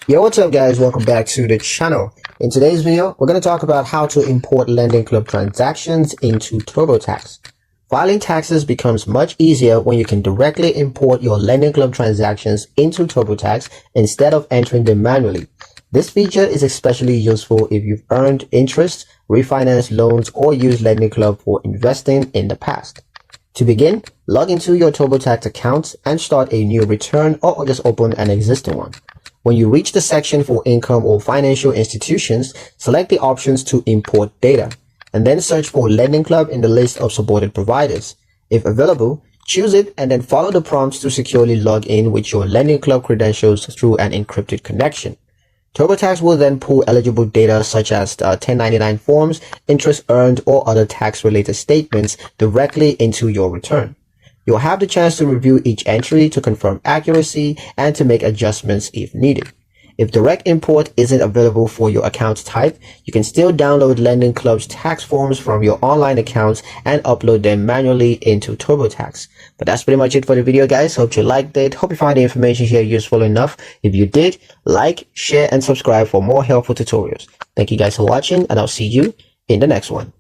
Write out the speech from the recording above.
Yo, what's up guys? Welcome back to the channel. In today's video, we're going to talk about how to import Lendingclub transactions into Turbotax. Filing taxes becomes much easier when you can directly import your Lendingclub transactions into Turbotax instead of entering them manually. This feature is especially useful if you've earned interest, refinanced loans, or used Lendingclub for investing in the past. To begin, log into your Turbotax account and start a new return or just open an existing one. When you reach the section for income or financial institutions, select the options to import data, and then search for Lendingclub in the list of supported providers. If available, choose it and then follow the prompts to securely log in with your Lendingclub credentials through an encrypted connection. Turbotax will then pull eligible data such as 1099 forms, interest earned, or other tax-related statements directly into your return. You'll have the chance to review each entry to confirm accuracy and to make adjustments if needed. If direct import isn't available for your account type, you can still download Lendingclub's tax forms from your online accounts and upload them manually into Turbotax. But that's pretty much it for the video, guys. Hope you liked it. Hope you found the information here useful enough. If you did, like, share, and subscribe for more helpful tutorials. Thank you guys for watching, and I'll see you in the next one.